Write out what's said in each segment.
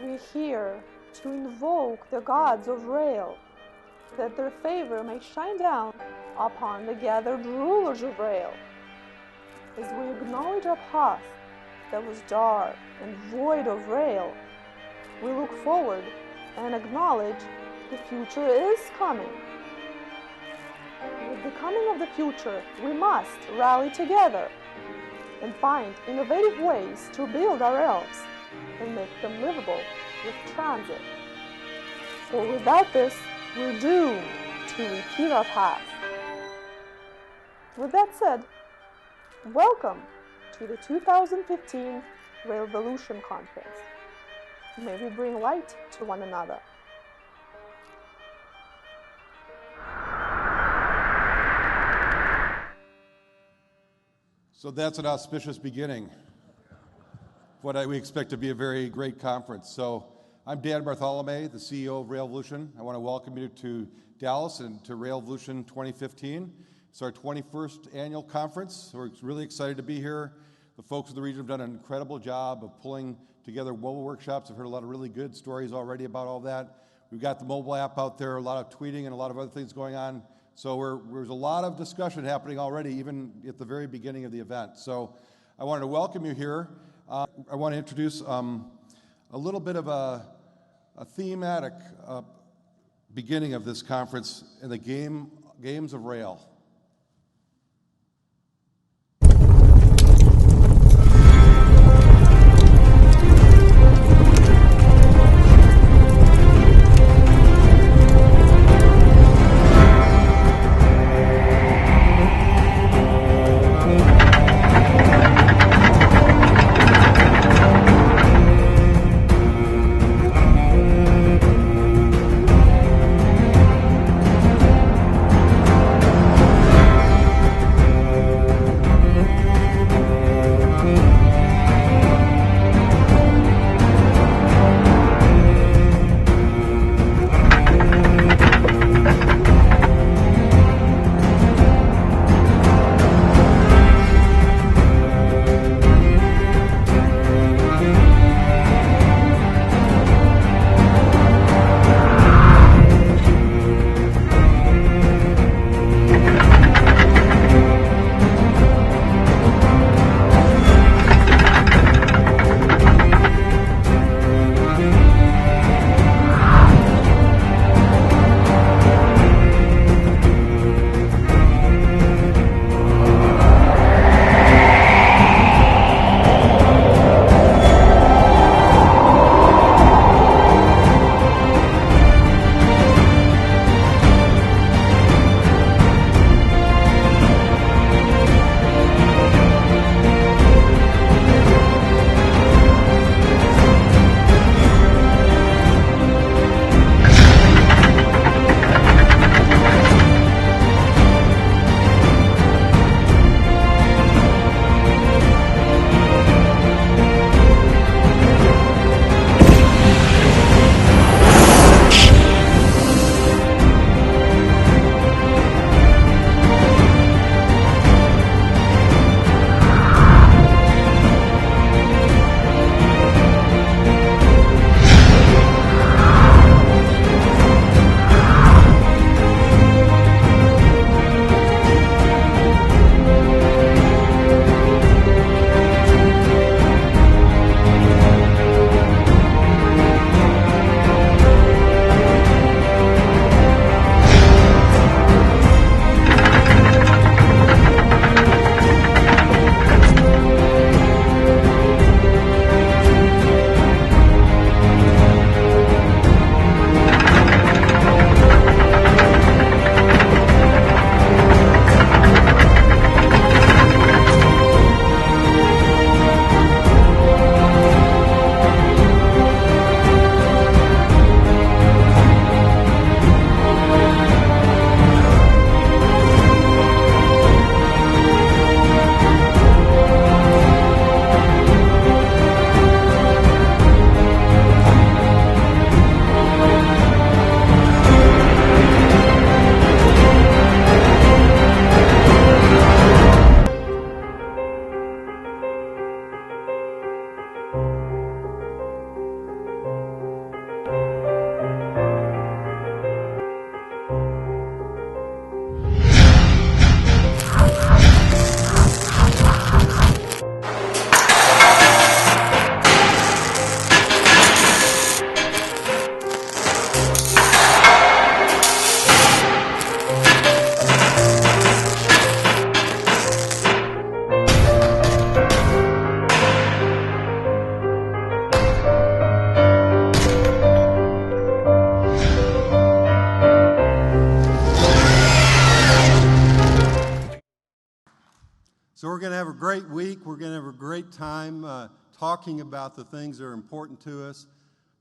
We here to invoke the gods of Rail, that their favor may shine down upon the gathered rulers of Rail. As we acknowledge our past that was dark and void of Rail, we look forward and acknowledge the future is coming. With the coming of the future, we must rally together and find innovative ways to build our elves and make them livable with transit. For without this, we're doomed to repeat our past. With that said, welcome to the 2015 Volution Conference. May we bring light to one another. So that's an auspicious beginning. What we expect to be a very great conference. So I'm Dan Bartholomew, the CEO of Volution. I want to welcome you to Dallas and to Volution 2015. It's our 21st annual conference. We're really excited to be here. The folks of the region have done an incredible job of pulling together mobile workshops. I've heard a lot of really good stories already about all that. We've got the mobile app out there, a lot of tweeting and a lot of other things going on. So there's a lot of discussion happening already, even at the very beginning of the event. So I wanted to welcome you here. I want to introduce a little bit of a thematic beginning of this conference in the games of Rail. So we're going to have a great week. We're going to have a great time talking about the things that are important to us.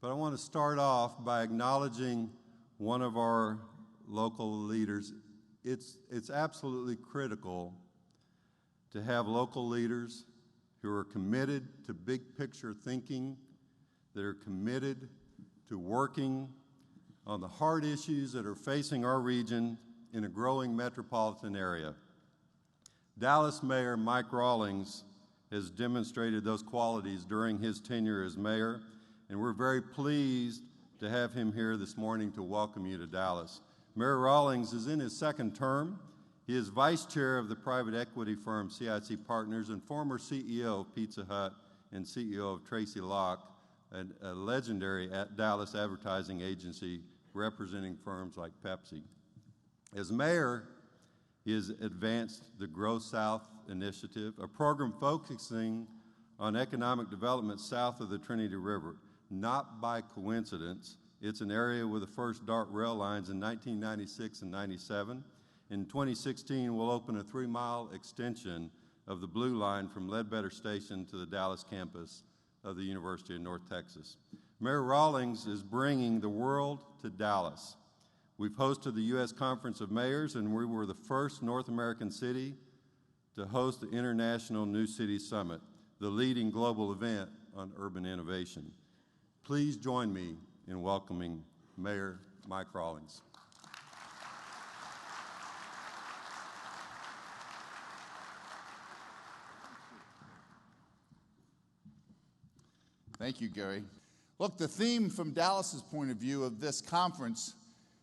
But I want to start off by acknowledging one of our local leaders. It's absolutely critical to have local leaders who are committed to big picture thinking, that are committed to working on the hard issues that are facing our region in a growing metropolitan area. Dallas Mayor Mike Rawlings has demonstrated those qualities during his tenure as mayor, and we're very pleased to have him here this morning to welcome you to Dallas. Mayor Rawlings is in his second term. He is vice chair of the private equity firm CIC Partners and former CEO of Pizza Hut and CEO of Tracy Locke, a legendary Dallas advertising agency representing firms like Pepsi. As mayor, he has advanced the Grow South initiative, a program focusing on economic development south of the Trinity River. Not by coincidence, it's an area with the first DART rail lines in 1996 and 97. In 2016, we'll open a 3-mile extension of the Blue Line from Ledbetter Station to the Dallas campus of the University of North Texas. Mayor Rawlings is bringing the world to Dallas. We've hosted the U.S. Conference of Mayors, and we were the first North American city to host the International New City Summit, the leading global event on urban innovation. Please join me in welcoming Mayor Mike Rawlings. Thank you, Gary. Look, the theme from Dallas's point of view of this conference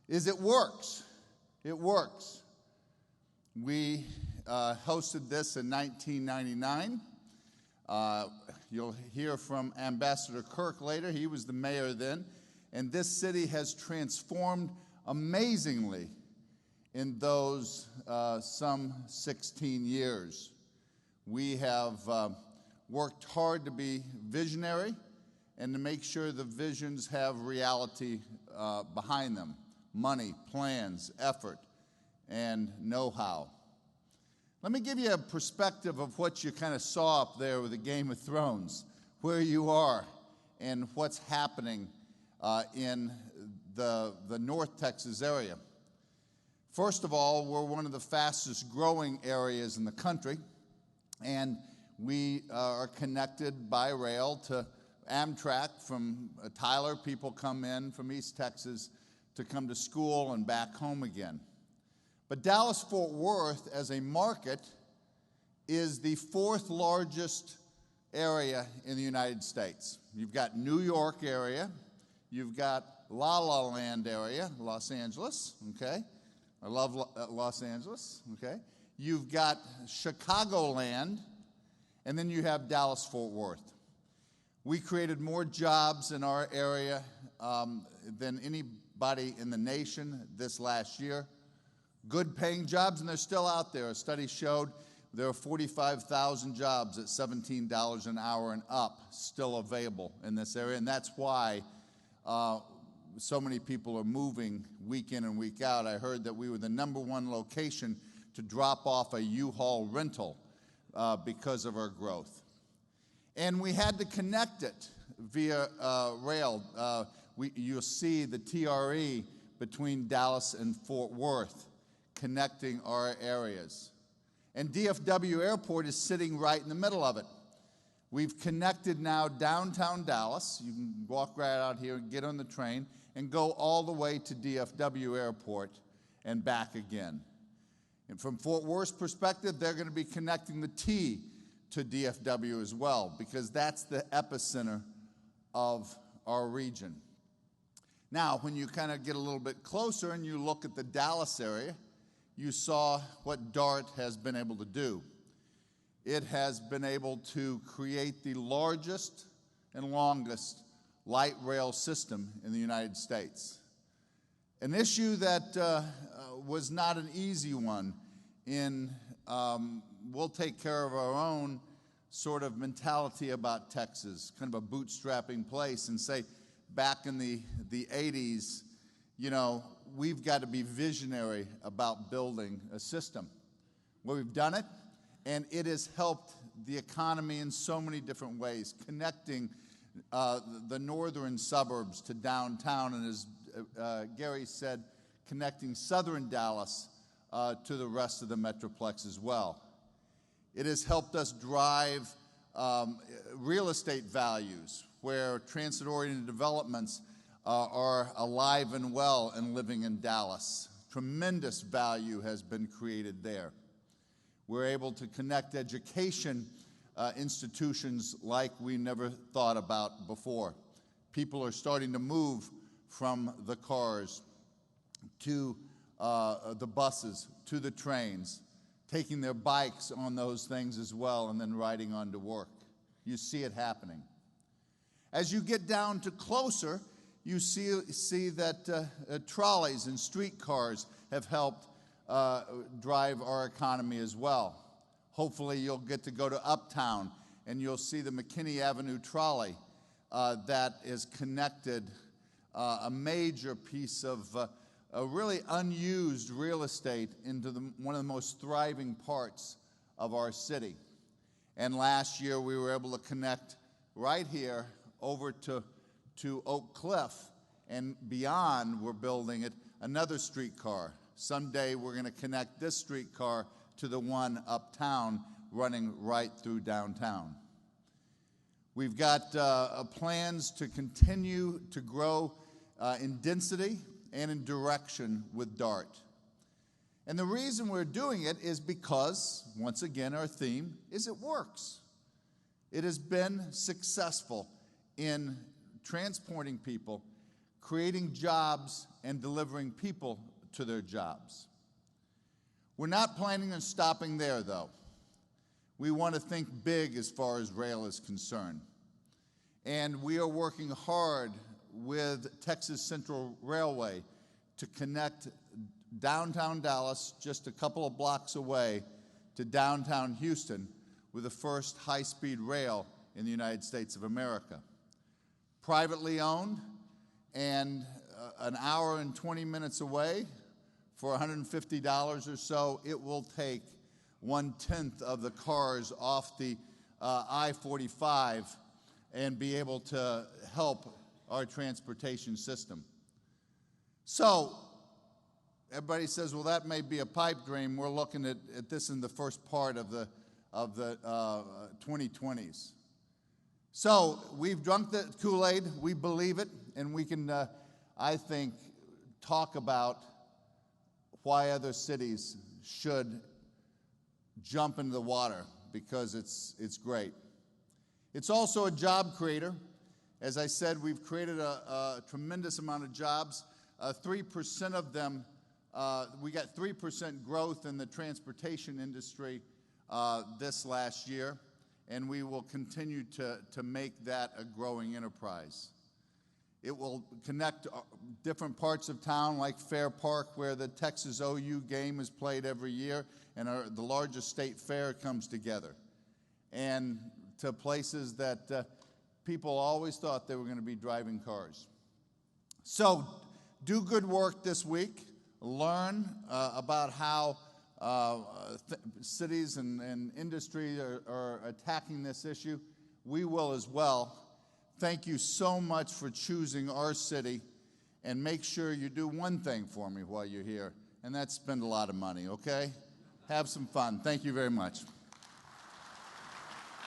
is it works. It works. We hosted this in 1999. You'll hear from Ambassador Kirk later. He was the mayor then. And this city has transformed amazingly in those some 16 years. We have worked hard to be visionary and to make sure the visions have reality behind them. Money, plans, effort, and know-how. Let me give you a perspective of what you kind of saw up there with the Game of Thrones, where you are and what's happening in the North Texas area. First of all, we're one of the fastest growing areas in the country, and we are connected by rail to Amtrak from Tyler. People come in from East Texas to come to school and back home again. But Dallas-Fort Worth as a market is the 4th largest area in the United States. You've got New York area, you've got La La Land area, Los Angeles, okay? I love Los Angeles, okay? You've got Chicagoland, and then you have Dallas-Fort Worth. We created more jobs in our area than anybody in the nation this last year. Good paying jobs, and they're still out there. A study showed there are 45,000 jobs at $17 an hour and up still available in this area, and that's why so many people are moving week in and week out. I heard that we were the #1 location to drop off a U-Haul rental because of our growth. And we had to connect it via rail. You'll see the TRE between Dallas and Fort Worth connecting our areas. And DFW Airport is sitting right in the middle of it. We've connected now downtown Dallas. You can walk right out here and get on the train and go all the way to DFW Airport and back again. And from Fort Worth's perspective, they're going to be connecting the T to DFW as well, because that's the epicenter of our region. Now, when you kind of get a little bit closer and you look at the Dallas area, you saw what DART has been able to do. It has been able to create the largest and longest light rail system in the United States. An issue that was not an easy one in we'll take care of our own sort of mentality about Texas, kind of a bootstrapping place, and say back in the 80s, you know, we've got to be visionary about building a system. Well, we've done it, and it has helped the economy in so many different ways, connecting the northern suburbs to downtown, and as Gary said, connecting southern Dallas to the rest of the Metroplex as well. It has helped us drive real estate values, where transit-oriented developments are alive and well and living in Dallas. Tremendous value has been created there. We're able to connect education institutions like we never thought about before. People are starting to move from the cars to the buses, to the trains, taking their bikes on those things as well, and then riding on to work. You see it happening. As you get down to closer, you see that trolleys and streetcars have helped drive our economy as well. Hopefully you'll get to go to Uptown and you'll see the McKinney Avenue trolley that is connected a major piece of a really unused real estate into one of the most thriving parts of our city. And last year we were able to connect right here over to Oak Cliff, and beyond we're building it another streetcar. Someday we're going to connect this streetcar to the one uptown running right through downtown. We've got plans to continue to grow in density and in direction with DART. And the reason we're doing it is because, once again, our theme is it works. It has been successful in transporting people, creating jobs, and delivering people to their jobs. We're not planning on stopping there, though. We want to think big as far as rail is concerned. And we are working hard with Texas Central Railway to connect downtown Dallas, just a couple of blocks away, to downtown Houston with the first high-speed rail in the United States of America. Privately owned, and an hour and 20 minutes away, for $150 or so, it will take 1/10 of the cars off the I-45 and be able to help our transportation system. So, everybody says, well, that may be a pipe dream. We're looking at this in the first part of the 2020s. So, we've drunk the Kool-Aid, we believe it, and we can, I think, talk about why other cities should jump into the water, because it's great. It's also a job creator. As I said, we've created a tremendous amount of jobs. 3% of them, we got 3% growth in the transportation industry this last year, and we will continue to make that a growing enterprise. It will connect different parts of town, like Fair Park, where the Texas OU game is played every year, and the largest state fair comes together. And to places that people always thought they were going to be driving cars. So, do good work this week. Learn about how cities and industry are attacking this issue. We will as well. Thank you so much for choosing our city, and make sure you do one thing for me while you're here, and that's spend a lot of money, okay? Have some fun. Thank you very much.